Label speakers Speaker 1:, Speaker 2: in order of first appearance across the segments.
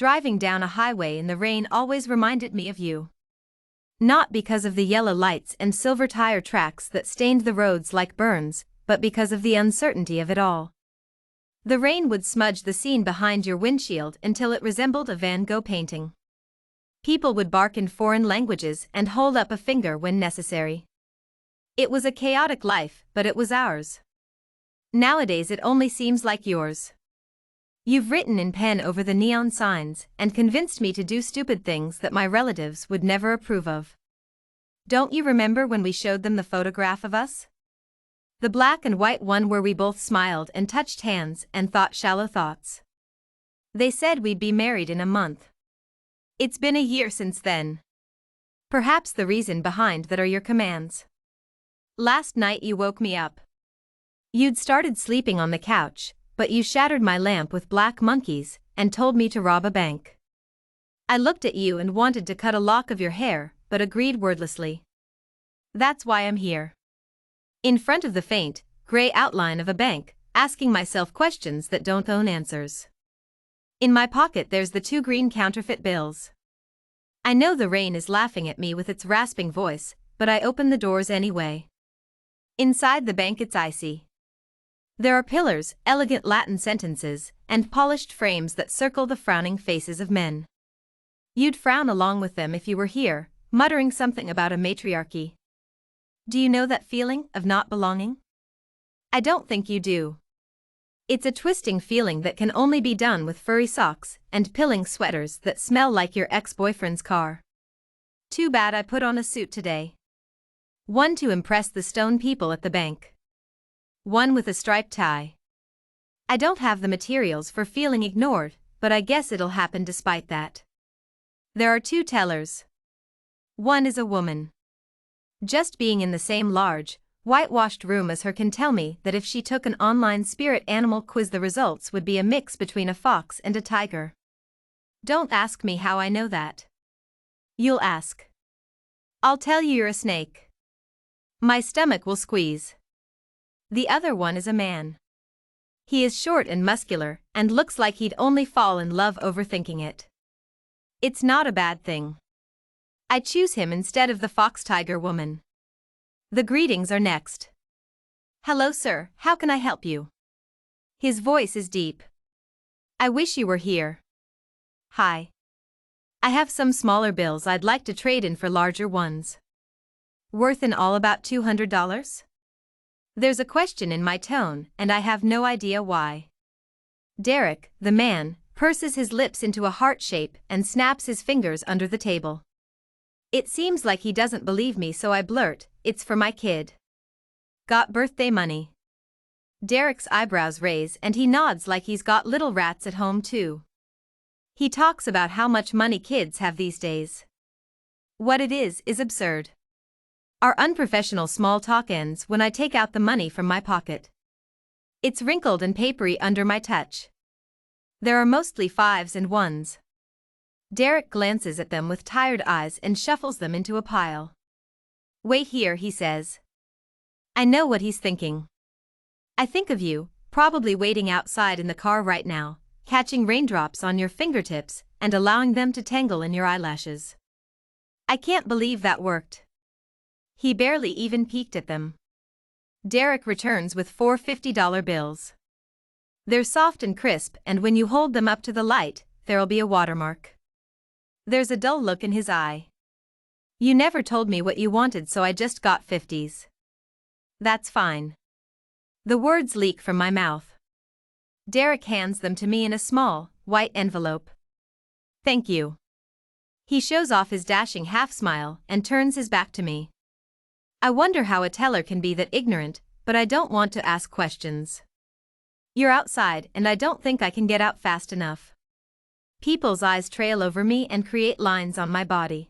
Speaker 1: driving down a highway in the rain always reminded me of you. Not because of the yellow lights and silver tire tracks that stained the roads like burns, but because of the uncertainty of it all. The rain would smudge the scene behind your windshield until it resembled a Van Gogh painting. People would bark in foreign languages and hold up a finger when necessary. It was a chaotic life, but it was ours. Nowadays it only seems like yours. You've written in pen over the neon signs and convinced me to do stupid things that my relatives would never approve of. Don't you remember when we showed them the photograph of us? The black and white one where we both smiled and touched hands and thought shallow thoughts. They said we'd be married in a month. It's been a year since then. Perhaps the reason behind that are your commands. Last night you woke me up. You'd started sleeping on the couch, but you shattered my lamp with black monkeys and told me to rob a bank. I looked at you and wanted to cut a lock of your hair, but agreed wordlessly. That's why I'm here. In front of the faint, gray outline of a bank, asking myself questions that don't own answers. In my pocket there's the 2 green counterfeit bills. I know the rain is laughing at me with its rasping voice, but I open the doors anyway. Inside the bank it's icy. There are pillars, elegant Latin sentences, and polished frames that circle the frowning faces of men. You'd frown along with them if you were here, muttering something about a matriarchy. Do you know that feeling of not belonging? I don't think you do. It's a twisting feeling that can only be done with furry socks and pilling sweaters that smell like your ex-boyfriend's car. Too bad I put on a suit today. One to impress the stone people at the bank. One with a striped tie. I don't have the materials for feeling ignored, but I guess it'll happen despite that. There are 2 tellers. One is a woman. Just being in the same large, whitewashed room as her can tell me that if she took an online spirit animal quiz the results would be a mix between a fox and a tiger. Don't ask me how I know that. You'll ask. I'll tell you you're a snake. My stomach will squeeze. The other one is a man. He is short and muscular and looks like he'd only fall in love overthinking it. It's not a bad thing. I choose him instead of the fox-tiger woman. The greetings are next. Hello sir, how can I help you? His voice is deep. I wish you were here. Hi. I have some smaller bills I'd like to trade in for larger ones. Worth in all about $200? There's a question in my tone, and I have no idea why. Derek, the man, purses his lips into a heart shape and snaps his fingers under the table. It seems like he doesn't believe me, so I blurt, it's for my kid. Got birthday money? Derek's eyebrows raise and he nods like he's got little rats at home too. He talks about how much money kids have these days. What it is absurd. Our unprofessional small talk ends when I take out the money from my pocket. It's wrinkled and papery under my touch. There are mostly 5s and 1s. Derek glances at them with tired eyes and shuffles them into a pile. Wait here, he says. I know what he's thinking. I think of you, probably waiting outside in the car right now, catching raindrops on your fingertips and allowing them to tangle in your eyelashes. I can't believe that worked. He barely even peeked at them. Derek returns with 4 $50 bills. They're soft and crisp, and when you hold them up to the light, there'll be a watermark. There's a dull look in his eye. You never told me what you wanted, so I just got 50s. That's fine. The words leak from my mouth. Derek hands them to me in a small, white envelope. Thank you. He shows off his dashing half-smile and turns his back to me. I wonder how a teller can be that ignorant, but I don't want to ask questions. You're outside, and I don't think I can get out fast enough. People's eyes trail over me and create lines on my body.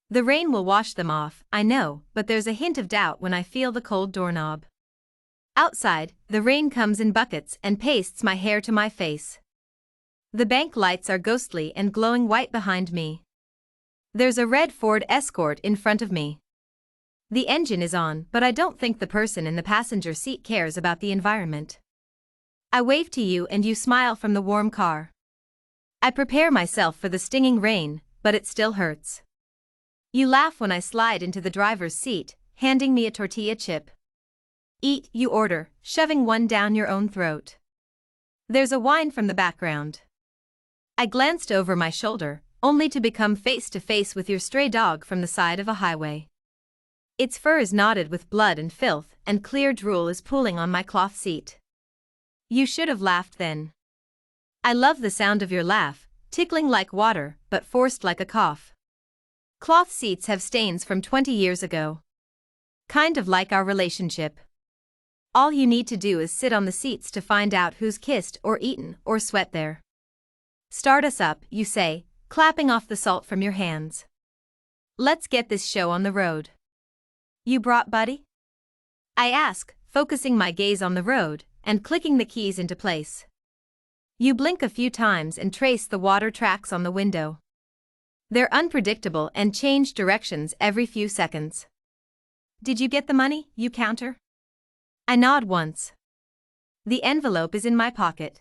Speaker 1: The rain will wash them off, I know, but there's a hint of doubt when I feel the cold doorknob. Outside, the rain comes in buckets and pastes my hair to my face. The bank lights are ghostly and glowing white behind me. There's a red Ford Escort in front of me. The engine is on, but I don't think the person in the passenger seat cares about the environment. I wave to you and you smile from the warm car. I prepare myself for the stinging rain, but it still hurts. You laugh when I slide into the driver's seat, handing me a tortilla chip. Eat, you order, shoving one down your own throat. There's a whine from the background. I glanced over my shoulder, only to become face to face with your stray dog from the side of a highway. Its fur is knotted with blood and filth, and clear drool is pooling on my cloth seat. You should have laughed then. I love the sound of your laugh, tickling like water, but forced like a cough. Cloth seats have stains from 20 years ago. Kind of like our relationship. All you need to do is sit on the seats to find out who's kissed or eaten or sweat there. Start us up, you say, clapping off the salt from your hands. Let's get this show on the road. You brought Buddy? I ask, focusing my gaze on the road and clicking the keys into place. You blink a few times and trace the water tracks on the window. They're unpredictable and change directions every few seconds. Did you get the money, you counter? I nod once. The envelope is in my pocket.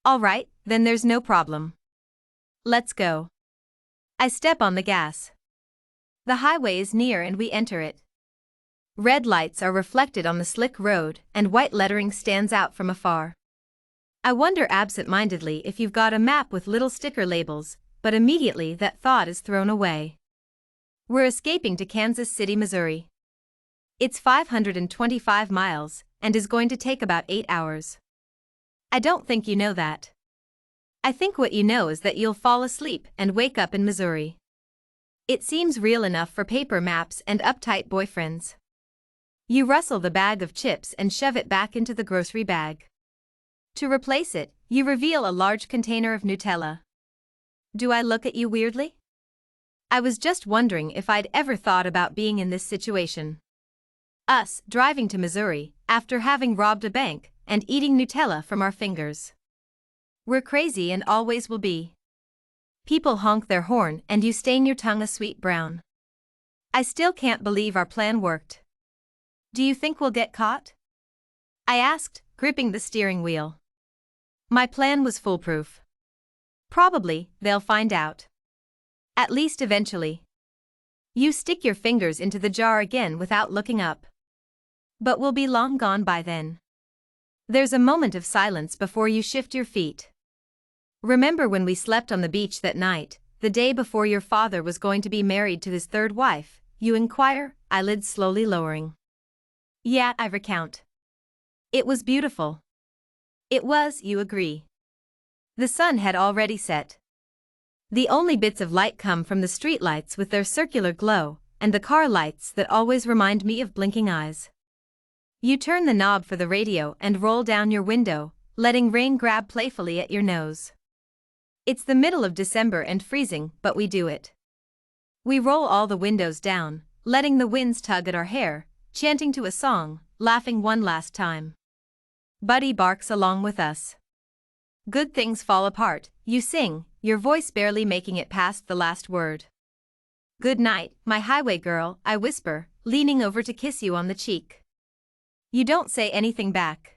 Speaker 1: All right, then there's no problem. Let's go. I step on the gas. The highway is near and we enter it. Red lights are reflected on the slick road and white lettering stands out from afar. I wonder absent-mindedly if you've got a map with little sticker labels, but immediately that thought is thrown away. We're escaping to Kansas City, Missouri. It's 525 miles and is going to take about 8 hours. I don't think you know that. I think what you know is that you'll fall asleep and wake up in Missouri. It seems real enough for paper maps and uptight boyfriends. You rustle the bag of chips and shove it back into the grocery bag. To replace it, you reveal a large container of Nutella. Do I look at you weirdly? I was just wondering if I'd ever thought about being in this situation. Us, driving to Missouri, after having robbed a bank, and eating Nutella from our fingers. We're crazy and always will be. People honk their horn and you stain your tongue a sweet brown. I still can't believe our plan worked. Do you think we'll get caught? I asked, gripping the steering wheel. My plan was foolproof. Probably, they'll find out. At least eventually. You stick your fingers into the jar again without looking up. But we'll be long gone by then. There's a moment of silence before you shift your feet. Remember when we slept on the beach that night, the day before your father was going to be married to his third wife, you inquire, eyelids slowly lowering. Yeah, I recount. It was beautiful. It was, you agree. The sun had already set. The only bits of light come from the streetlights with their circular glow, and the car lights that always remind me of blinking eyes. You turn the knob for the radio and roll down your window, letting rain grab playfully at your nose. It's the middle of December and freezing, but we do it. We roll all the windows down, letting the winds tug at our hair, chanting to a song, laughing one last time. Buddy barks along with us. Good things fall apart, you sing, your voice barely making it past the last word. Good night, my highway girl, I whisper, leaning over to kiss you on the cheek. You don't say anything back.